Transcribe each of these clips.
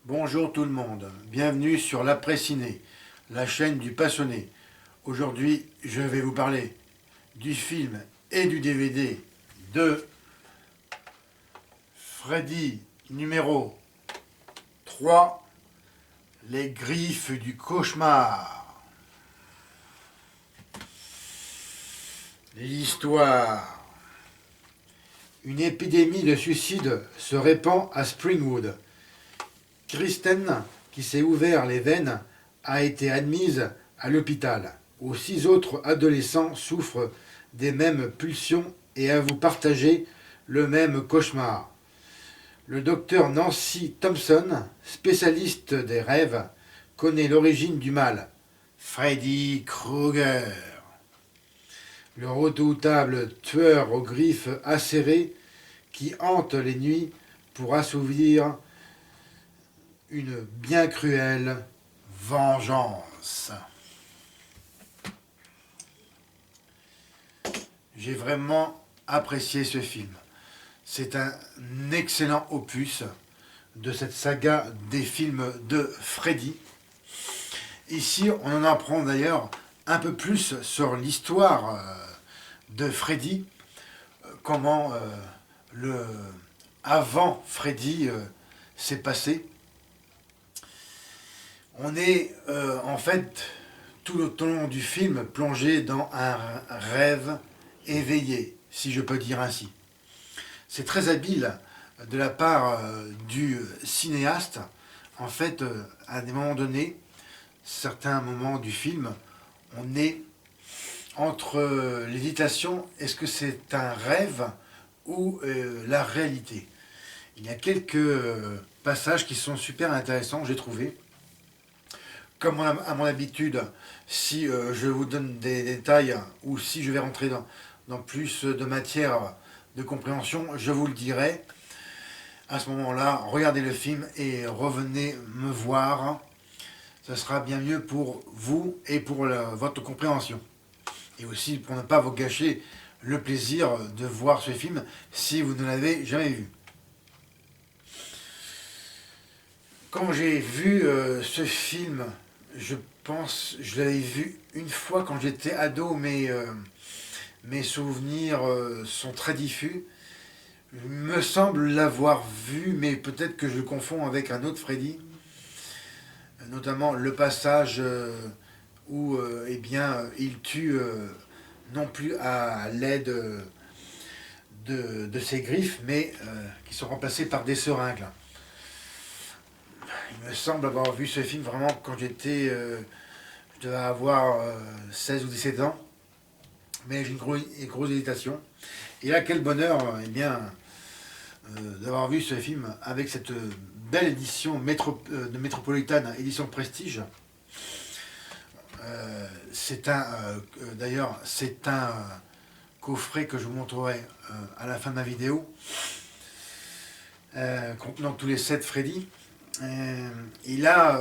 Bonjour tout le monde, bienvenue sur l'Après-Ciné, la chaîne du passionné. Aujourd'hui, je vais vous parler du film et du DVD de Freddy numéro 3, Les griffes du cauchemar. L'histoire. Une épidémie de suicide se répand à Springwood. Kristen, qui s'est ouvert les veines, a été admise à l'hôpital, où 6 autres adolescents souffrent des mêmes pulsions et avouent partager le même cauchemar. Le docteur Nancy Thompson, spécialiste des rêves, connaît l'origine du mal. Freddy Krueger, le redoutable tueur aux griffes acérées qui hante les nuits pour assouvir une bien cruelle vengeance. J'ai vraiment apprécié ce film. C'est un excellent opus de cette saga des films de Freddy. Ici, on en apprend d'ailleurs un peu plus sur l'histoire de Freddy, comment le avant Freddy s'est passé. On est en fait tout le long du film plongé dans un rêve éveillé, si je peux dire ainsi. C'est très habile de la part du cinéaste. En fait, à des moments donnés, certains moments du film, on est entre l'hésitation, est-ce que c'est un rêve ou la réalité. Il y a quelques passages qui sont super intéressants, j'ai trouvé. Comme à mon habitude, si je vous donne des détails ou si je vais rentrer dans plus de matière de compréhension, je vous le dirai. À ce moment-là, regardez le film et revenez me voir. Ce sera bien mieux pour vous et pour votre compréhension. Et aussi pour ne pas vous gâcher le plaisir de voir ce film si vous ne l'avez jamais vu. Quand j'ai vu ce film, je pense, je l'avais vu une fois quand j'étais ado, mais mes souvenirs sont très diffus. Il me semble l'avoir vu, mais peut-être que je le confonds avec un autre Freddy, notamment le passage où eh bien, il tue non plus à l'aide de ses griffes, mais qui sont remplacées par des seringues. Il me semble avoir vu ce film vraiment quand je devais avoir 16 ou 17 ans, mais j'ai une grosse hésitation. Et là, quel bonheur, eh bien, d'avoir vu ce film avec cette belle édition de Métropolitane, édition Prestige. D'ailleurs, c'est un coffret que je vous montrerai à la fin de ma vidéo, contenant tous les 7 Freddy. Et là,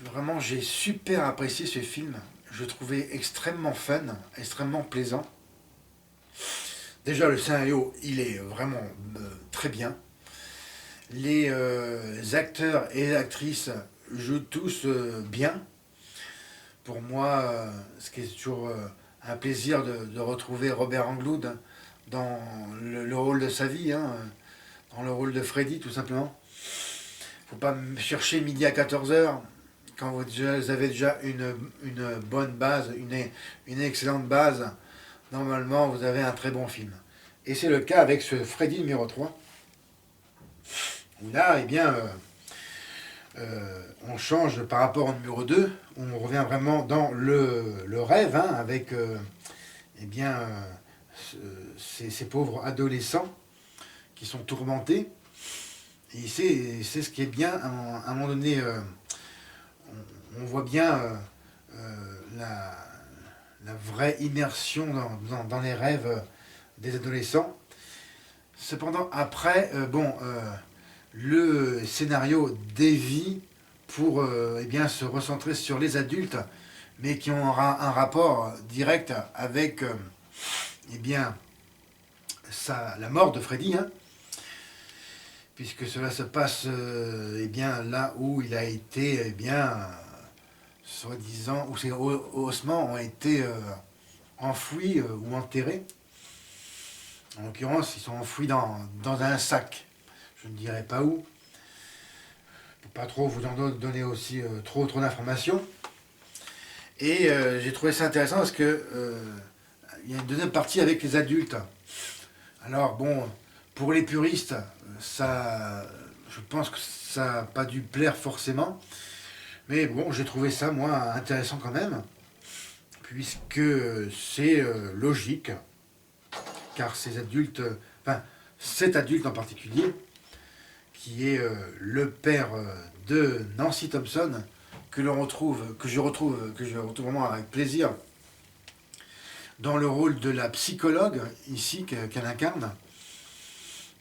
vraiment, j'ai super apprécié ce film. Je le trouvais extrêmement fun, extrêmement plaisant. Déjà, le scénario, il est vraiment très bien. Les acteurs et les actrices jouent tous bien. Pour moi, ce qui est toujours un plaisir de retrouver Robert Englund dans le rôle de sa vie, hein, dans le rôle de Freddy, tout simplement. Faut pas me chercher midi à 14h quand vous avez déjà une bonne base, une excellente base. Normalement, vous avez un très bon film. Et c'est le cas avec ce Freddy numéro 3. Où là, eh bien, on change par rapport au numéro 2. On revient vraiment dans le rêve, hein, avec eh bien, ces pauvres adolescents qui sont tourmentés. Et c'est ce qui est bien, à un moment donné, on voit bien la vraie immersion dans les rêves des adolescents. Cependant, après, le scénario dévie pour eh bien, se recentrer sur les adultes, mais qui ont un rapport direct avec eh bien, la mort de Freddy, hein. puisque cela se passe eh bien, là où il a été, eh bien, soi-disant, où ses ossements ont été enfouis ou enterrés. En l'occurrence, ils sont enfouis dans un sac. Je ne dirai pas où, pour pas trop vous en donner aussi trop d'informations. Et j'ai trouvé ça intéressant parce que il y a une deuxième partie avec les adultes. Alors bon, pour les puristes, ça, je pense que ça n'a pas dû plaire forcément. Mais bon, j'ai trouvé ça, moi, intéressant quand même, puisque c'est logique, car ces adultes, enfin, cet adulte en particulier, qui est le père de Nancy Thompson, que je retrouve vraiment avec plaisir dans le rôle de la psychologue ici qu'elle incarne,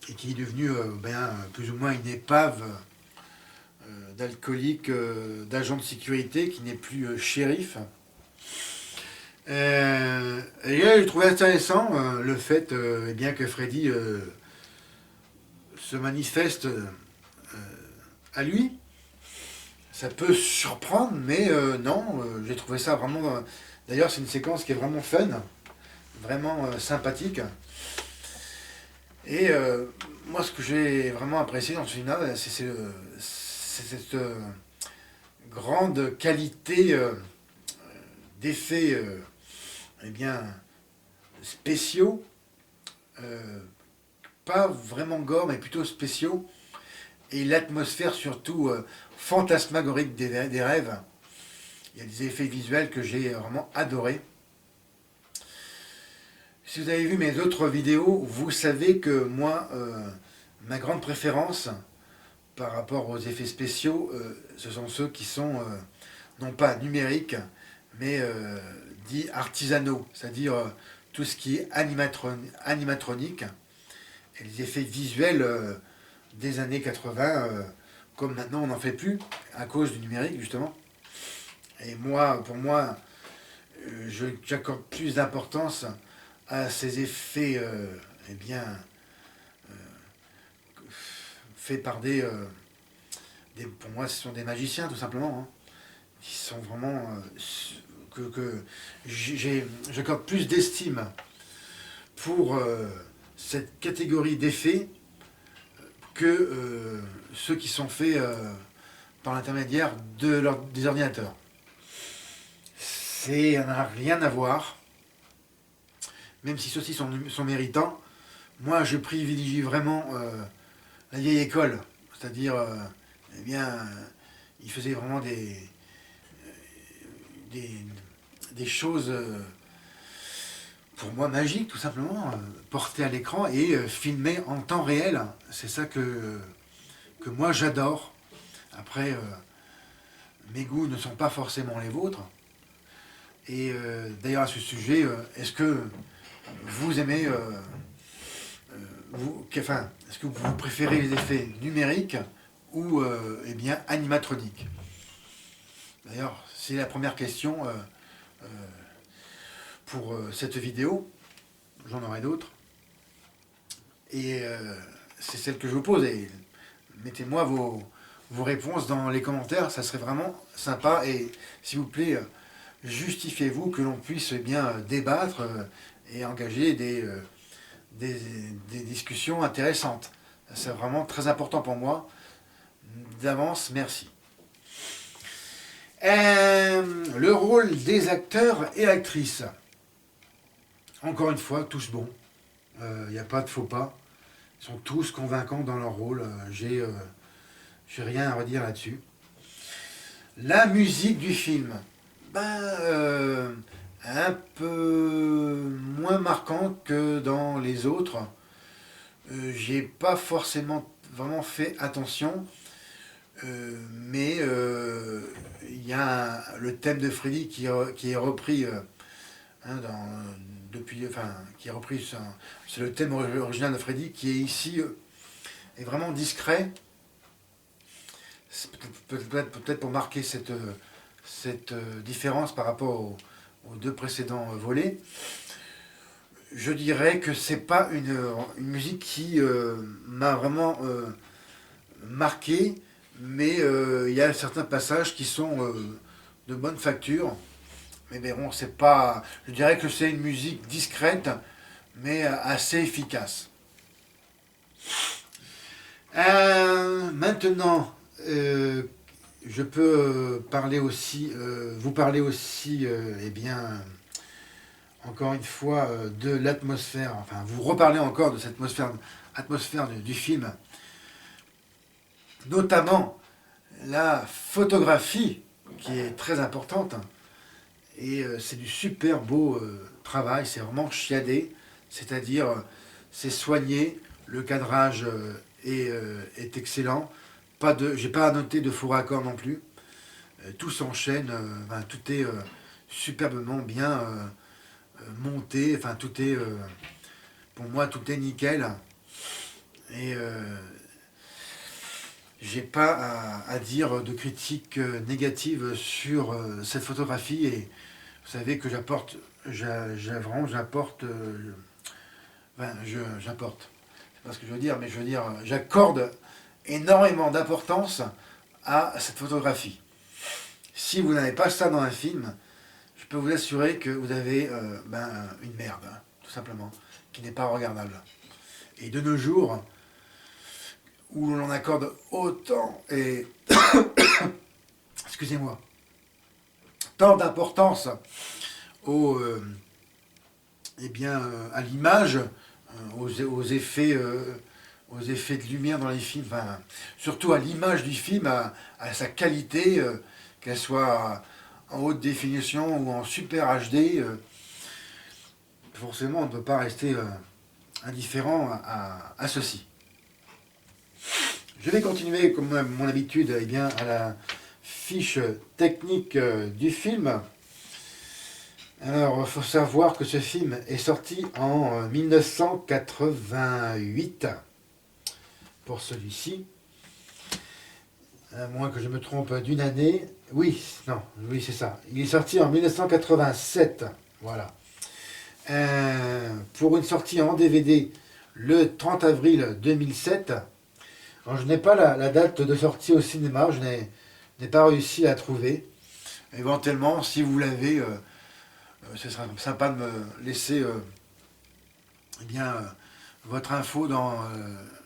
et qui est devenue plus ou moins une épave d'alcoolique, d'agent de sécurité, qui n'est plus shérif. Et là, j'ai trouvé intéressant le fait eh bien que Freddy se manifeste à lui. Ça peut surprendre, mais non, j'ai trouvé ça vraiment... D'ailleurs, c'est une séquence qui est vraiment fun, vraiment sympathique. Et moi, ce que j'ai vraiment apprécié dans ce film-là, c'est cette grande qualité d'effets eh bien, spéciaux, pas vraiment gore, mais plutôt spéciaux, et l'atmosphère surtout fantasmagorique des rêves. Il y a des effets visuels que j'ai vraiment adorés. Si vous avez vu mes autres vidéos, vous savez que moi, ma grande préférence par rapport aux effets spéciaux, ce sont ceux qui sont non pas numériques, mais dits artisanaux, c'est-à-dire tout ce qui est animatronique, et les effets visuels des années 80, comme maintenant on n'en fait plus, à cause du numérique justement. Et moi, pour moi, j'accorde plus d'importance à ces effets eh bien, faits par pour moi, ce sont des magiciens tout simplement, hein, qui sont vraiment que j'accorde plus d'estime pour cette catégorie d'effets que ceux qui sont faits par l'intermédiaire des ordinateurs. Ça n'a rien à voir, même si ceux-ci sont méritants. Moi, je privilégie vraiment la vieille école, c'est-à-dire, eh bien, il faisait vraiment des choses, pour moi, magiques, tout simplement, portées à l'écran et filmées en temps réel. C'est ça que moi, j'adore. Après, mes goûts ne sont pas forcément les vôtres. Et d'ailleurs, à ce sujet, est-ce que vous aimez... est-ce que vous préférez les effets numériques ou eh bien animatroniques? D'ailleurs, c'est la première question pour cette vidéo. J'en aurai d'autres. Et c'est celle que je vous pose. Et mettez-moi vos réponses dans les commentaires. Ça serait vraiment sympa. Et s'il vous plaît, justifiez-vous que l'on puisse eh bien débattre et engager des discussions intéressantes. C'est vraiment très important pour moi. D'avance, merci. Le rôle des acteurs et actrices. Encore une fois, tous bons. Il n'y a pas de faux pas. Ils sont tous convaincants dans leur rôle. J'ai rien à redire là-dessus. La musique du film. Un peu moins marquante que dans les autres. J'ai pas forcément vraiment fait attention, mais il y a le thème de Freddy qui est repris hein, qui est repris. C'est le thème original de Freddy qui est ici est vraiment discret. C'est peut-être pour marquer cette différence par rapport aux deux précédents volets. Je dirais que c'est pas une musique qui m'a vraiment marqué, mais il y a certains passages qui sont de bonne facture. Mais bon, c'est pas. Je dirais que c'est une musique discrète, mais assez efficace. Maintenant, je peux parler aussi, vous parler aussi, eh bien, encore une fois, de l'atmosphère. Enfin, vous reparler encore de cette atmosphère du film, notamment la photographie qui est très importante. Et c'est du super beau travail, c'est vraiment chiadé, c'est-à-dire c'est soigné, le cadrage est excellent, j'ai pas à noter de faux raccords non plus, tout s'enchaîne, ben, tout est superbement bien monté, enfin tout est, pour moi tout est nickel, et j'ai pas à dire de critiques négatives sur cette photographie, et vous savez que j'apporte, vraiment j'apporte, j'apporte, c'est pas ce que je veux dire, mais je veux dire, j'accorde énormément d'importance à cette photographie. Si vous n'avez pas ça dans un film, je peux vous assurer que vous avez une merde, hein, tout simplement, qui n'est pas regardable. Et de nos jours, où l'on accorde autant et excusez-moi, tant d'importance au, à l'image, aux effets de lumière dans les films, enfin, surtout à l'image du film, à sa qualité, qu'elle soit en haute définition ou en super HD, forcément on ne peut pas rester indifférent à ceci. Je vais continuer, comme à mon habitude, eh bien, à la fiche technique du film. Alors, il faut savoir que ce film est sorti en 1988, pour celui-ci. À moins que je me trompe d'une année. Oui, c'est ça. Il est sorti en 1987, voilà. Pour une sortie en DVD le 30 avril 2007. Alors, je n'ai pas la date de sortie au cinéma, je n'ai pas réussi à la trouver. Éventuellement, si vous l'avez, ce sera sympa de me laisser votre info dans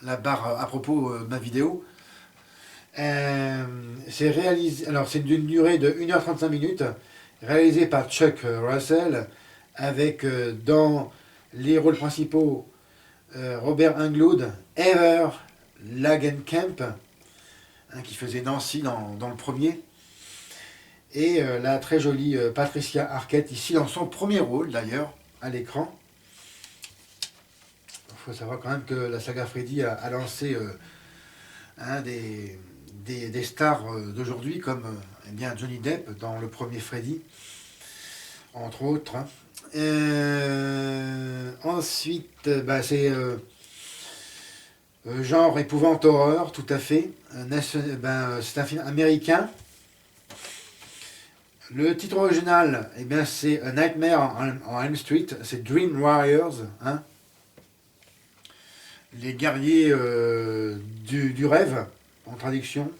la barre à propos de ma vidéo. C'est réalisé, alors c'est d'une durée de 1h35 minutes, réalisé par Chuck Russell, avec dans les rôles principaux Robert Englund, Heather Langenkamp, hein, qui faisait Nancy dans le premier, et la très jolie Patricia Arquette, ici dans son premier rôle d'ailleurs, à l'écran. Il faut savoir quand même que la saga Freddy a lancé des stars d'aujourd'hui, comme Johnny Depp dans le premier Freddy, entre autres. Ensuite, c'est genre épouvante horreur, tout à fait. C'est un film américain. Le titre original, c'est A Nightmare on Elm Street, c'est Dream Warriors, hein, les guerriers du rêve, en traduction.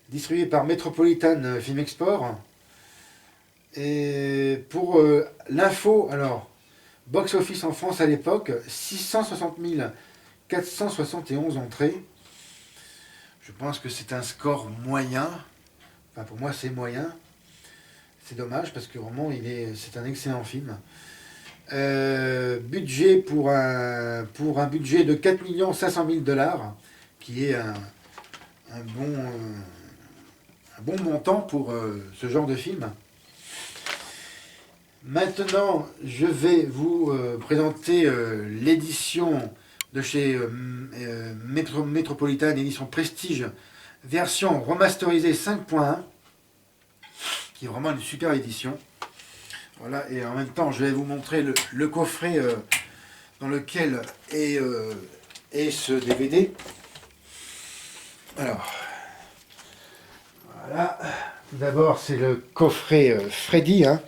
Distribué par Metropolitan Film Export. Et pour l'info, alors, box-office en France à l'époque, 660 471 entrées. Je pense que c'est un score moyen. Enfin, pour moi, c'est moyen. C'est dommage parce que vraiment, c'est un excellent film. Budget pour un budget de 4 500 000 $, qui est un bon montant pour ce genre de film. Maintenant, je vais vous présenter l'édition de chez Metropolitan, édition Prestige, version remasterisée 5.1, qui est vraiment une super édition. Voilà, et en même temps, je vais vous montrer le coffret dans lequel est ce DVD. Alors, voilà. Tout d'abord, c'est le coffret Freddy, hein,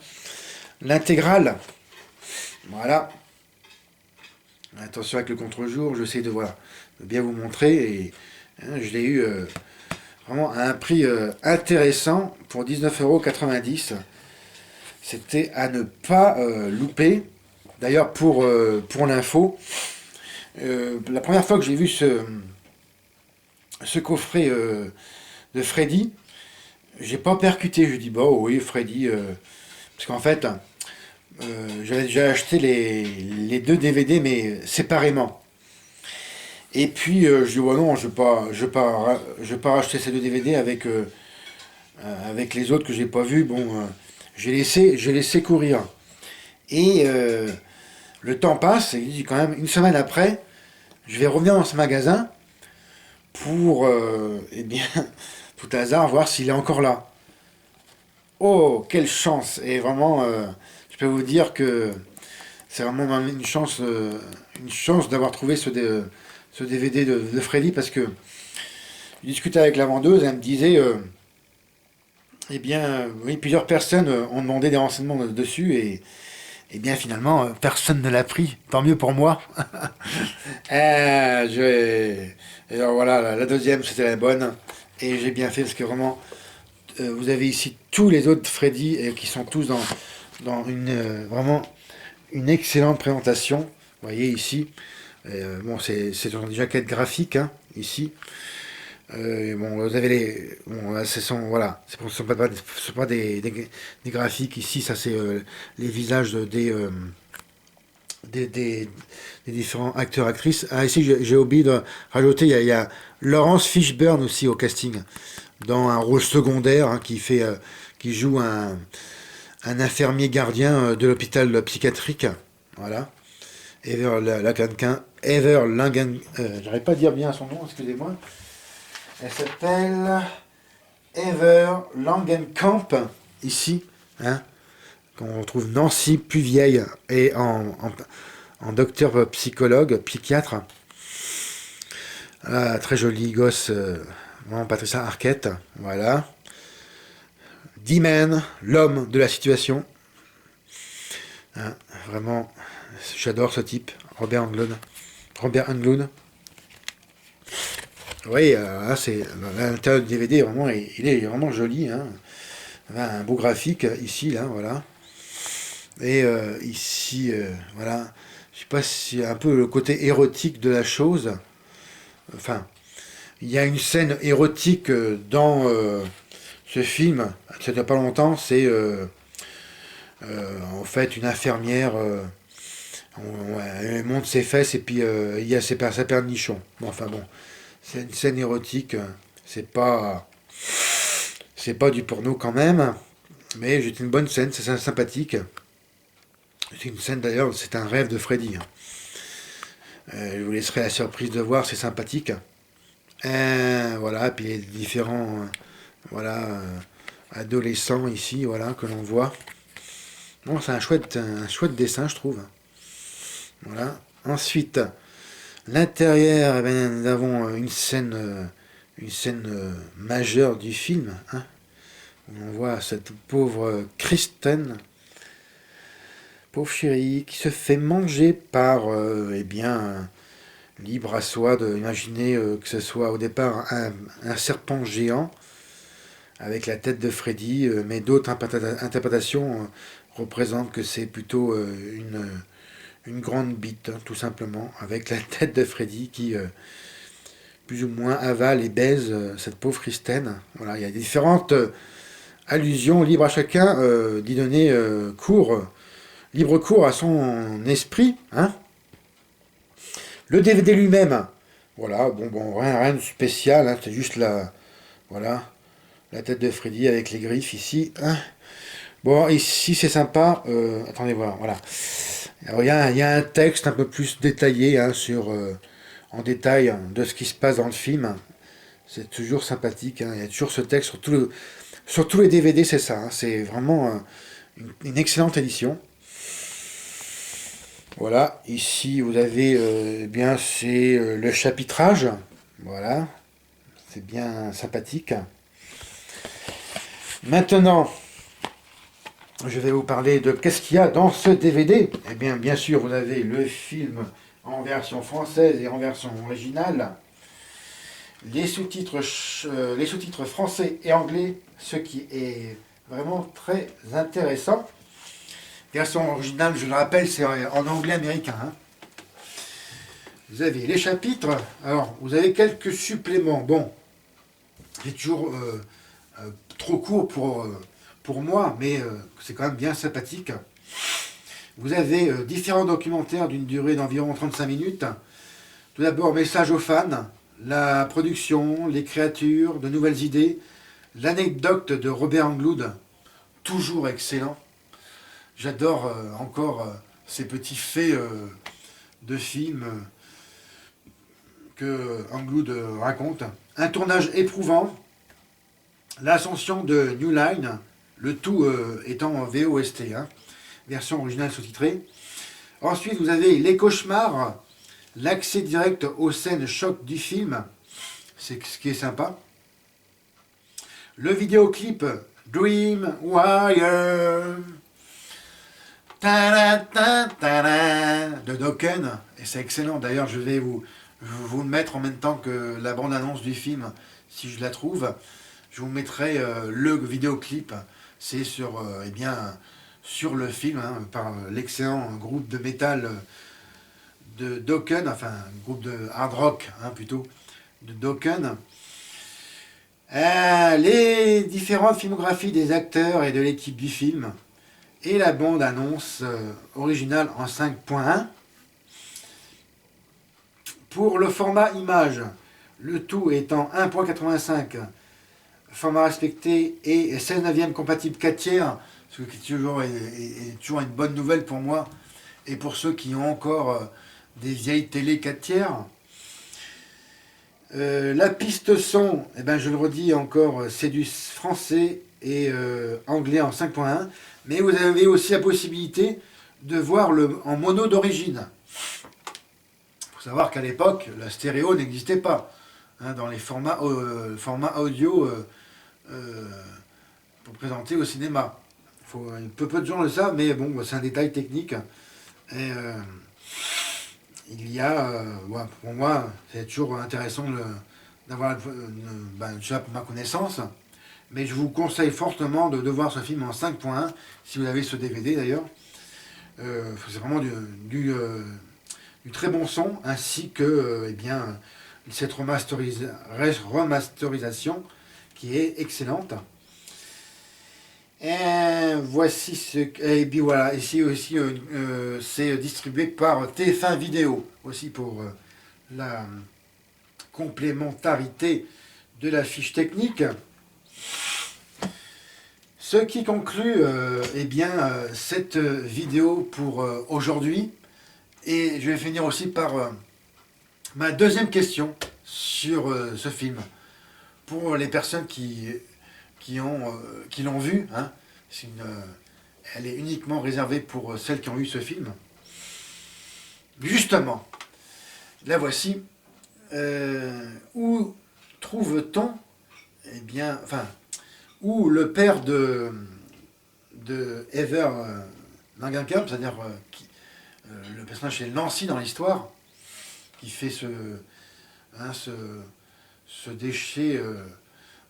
l'intégrale. Voilà. Attention avec le contre-jour, j'essaie de bien vous montrer. Et Hein, je l'ai eu vraiment à un prix intéressant pour 19,90 €. C'était à ne pas louper. D'ailleurs, pour l'info, la première fois que j'ai vu ce coffret de Freddy, j'ai pas percuté. Je dis, bon, oui, Freddy. Parce qu'en fait, j'avais déjà acheté les deux DVD, mais séparément. Et puis, je dis, ouais, non, je vais pas racheter ces deux DVD avec les autres que j'ai pas vus. Bon, j'ai laissé courir. Et le temps passe, et quand même, une semaine après, je vais revenir dans ce magasin pour, eh bien, tout hasard, voir s'il est encore là. Oh, quelle chance! Et vraiment, je peux vous dire que c'est vraiment une chance d'avoir trouvé ce DVD de Freddy, parce que je discutais avec la vendeuse, elle me disait, eh bien, oui, plusieurs personnes ont demandé des renseignements dessus, et bien finalement, personne ne l'a pris. Tant mieux pour moi. Et alors voilà, la deuxième, c'était la bonne. Et j'ai bien fait, parce que vraiment, vous avez ici tous les autres Freddy qui sont tous dans vraiment une excellente présentation. Vous voyez ici, bon, c'est dans une jaquette graphique, hein, ici. Bon, vous avez bon, là, voilà, ce sont pas des graphiques ici, ça c'est les visages des différents acteurs actrices. Ah, ici j'ai oublié de rajouter, il y a Laurence Fishburne aussi au casting, dans un rôle secondaire, hein, qui joue un infirmier gardien de l'hôpital psychiatrique. Voilà. Ever Langen, j'arrive pas à dire bien son nom, excusez-moi. Elle s'appelle Ever Langenkamp, ici, hein, qu'on retrouve Nancy plus vieille et en docteur psychologue, psychiatre. Ah, très joli gosse, vraiment Patricia Arquette, voilà. D-Man, l'homme de la situation. Hein, vraiment, j'adore ce type, Robert Englund. Oui, là, c'est l'intérieur du DVD, vraiment, il est vraiment joli, hein. Un beau graphique ici, là, voilà. Et ici, voilà, je sais pas si un peu le côté érotique de la chose. Enfin, il y a une scène érotique dans ce film, ça fait pas longtemps, c'est en fait une infirmière, elle monte ses fesses et puis il y a sa paire de nichons. Bon, enfin bon, c'est une scène érotique, c'est pas du porno quand même, mais c'est une bonne scène, c'est sympathique. C'est une scène d'ailleurs, c'est un rêve de Freddy, hein. Je vous laisserai la surprise de voir, c'est sympathique. Voilà, puis les différents voilà, adolescents ici, voilà, que l'on voit. Bon, c'est un chouette dessin, je trouve. Voilà. Ensuite, l'intérieur, eh bien, nous avons une scène majeure du film, hein, où on voit cette pauvre Kristen, pauvre chérie, qui se fait manger par, eh bien, libre à soi d'imaginer que ce soit au départ un serpent géant avec la tête de Freddy, mais d'autres interprétations représentent que c'est plutôt une grande bite, hein, tout simplement, avec la tête de Freddy qui plus ou moins avale et baise cette pauvre Kristen. Voilà, il y a différentes allusions, libre à chacun d'y donner libre cours à son esprit, hein. Le DVD lui-même, voilà, bon, rien de spécial, hein, c'est juste voilà, la tête de Freddy avec les griffes ici, hein. Bon, ici c'est sympa, attendez voir, voilà. Alors il y a un texte un peu plus détaillé, hein, en détail, hein, de ce qui se passe dans le film. C'est toujours sympathique, hein, il y a toujours ce texte sur tous les DVD, c'est ça, hein, c'est vraiment une excellente édition. Voilà, ici vous avez bien c'est le chapitrage, voilà, c'est bien sympathique. Maintenant, je vais vous parler de qu'est-ce qu'il y a dans ce DVD. Eh bien sûr, vous avez le film en version française et en version originale. les sous-titres français et anglais, ce qui est vraiment très intéressant. Version originale, je le rappelle, c'est en anglais américain. Hein. Vous avez les chapitres, alors vous avez quelques suppléments. Bon, c'est toujours trop court pour moi, mais c'est quand même bien sympathique. Vous avez différents documentaires d'une durée d'environ 35 minutes. Tout d'abord, message aux fans, la production, les créatures, de nouvelles idées, l'anecdote de Robert Englund, toujours excellent. J'adore encore ces petits faits de films que Englund raconte. Un tournage éprouvant, l'ascension de New Line, le tout étant en VOST, hein, version originale sous-titrée. Ensuite, vous avez les cauchemars, l'accès direct aux scènes choc du film, c'est ce qui est sympa. Le vidéoclip Dream Warrior de Dokken, et c'est excellent. D'ailleurs, je vais vous le mettre en même temps que la bande-annonce du film, si je la trouve. Je vous mettrai le vidéoclip. C'est sur, sur le film, hein, par l'excellent groupe de métal de Dokken, enfin, groupe de hard rock, hein, plutôt, de Dokken. Les différentes filmographies des acteurs et de l'équipe du film, et la bande-annonce originale en 5.1. Pour le format image, le tout étant 1.85, format respecté et 16 neuvième compatible 4 tiers, ce qui est toujours une bonne nouvelle pour moi et pour ceux qui ont encore des vieilles télé 4 tiers. La piste son, eh ben, je le redis encore, c'est du français et anglais en 5.1, mais vous avez aussi la possibilité de voir en mono d'origine. Il faut savoir qu'à l'époque, la stéréo n'existait pas, hein, dans les formats audio pour présenter au cinéma. Peu de gens le savent, mais bon, c'est un détail technique. Et, il y a, pour moi, c'est toujours intéressant d'avoir déjà pour ma connaissance, mais je vous conseille fortement de voir ce film en 5.1, si vous avez ce DVD d'ailleurs. C'est vraiment du très bon son, ainsi que cette remasterisation qui est excellente. Et voici et puis voilà, ici aussi c'est distribué par TF1 Vidéo, aussi pour la complémentarité de la fiche technique. Ce qui conclut cette vidéo pour aujourd'hui. Et je vais finir aussi par ma deuxième question sur ce film. Pour les personnes qui l'ont vu, hein, elle est uniquement réservée pour celles qui ont eu ce film. Justement, la voici. Où trouve-t-on, où le père de Heather Langenkamp, c'est-à-dire le personnage c'est Nancy dans l'histoire, qui fait ce déchet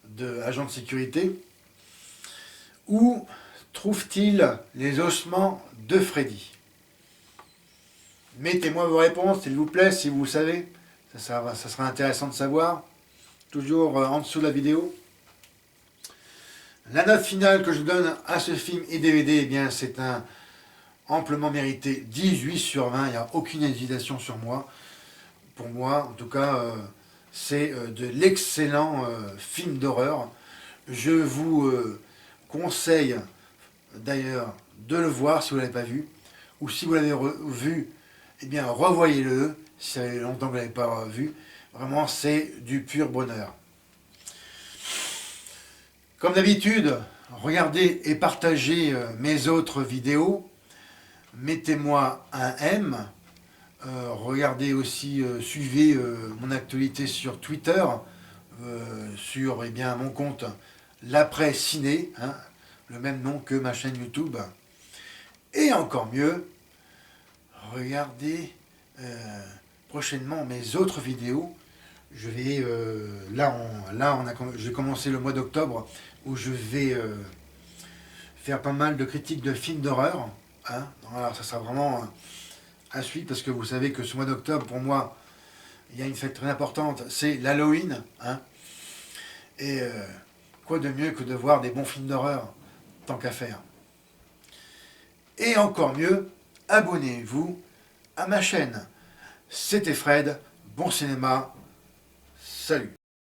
d'agent de sécurité. Où trouve-t-il les ossements de Freddy? Mettez-moi vos réponses, s'il vous plaît, si vous savez. Ça sera intéressant de savoir. Toujours en dessous de la vidéo. La note finale que je donne à ce film et DVD, c'est un amplement mérité 18/20. Il n'y a aucune hésitation sur moi. Pour moi, en tout cas, c'est de l'excellent film d'horreur. Je vous conseille d'ailleurs de le voir si vous ne l'avez pas vu. Ou si vous l'avez vu, revoyez-le. Si ça fait longtemps que vous ne l'avez pas vu. Vraiment, c'est du pur bonheur. Comme d'habitude, regardez et partagez mes autres vidéos. Mettez-moi un M. Regardez aussi, suivez mon actualité sur Twitter, sur mon compte L'Après Ciné, hein, le même nom que ma chaîne YouTube. Et encore mieux, regardez prochainement mes autres vidéos je vais, j'ai commencé le mois d'octobre où je vais faire pas mal de critiques de films d'horreur. Hein. Alors ça sera vraiment à suivre parce que vous savez que ce mois d'octobre, pour moi, il y a une fête très importante, c'est l'Halloween. Hein. Et quoi de mieux que de voir des bons films d'horreur, tant qu'à faire. Et encore mieux, abonnez-vous à ma chaîne. C'était Fred, bon cinéma, salut.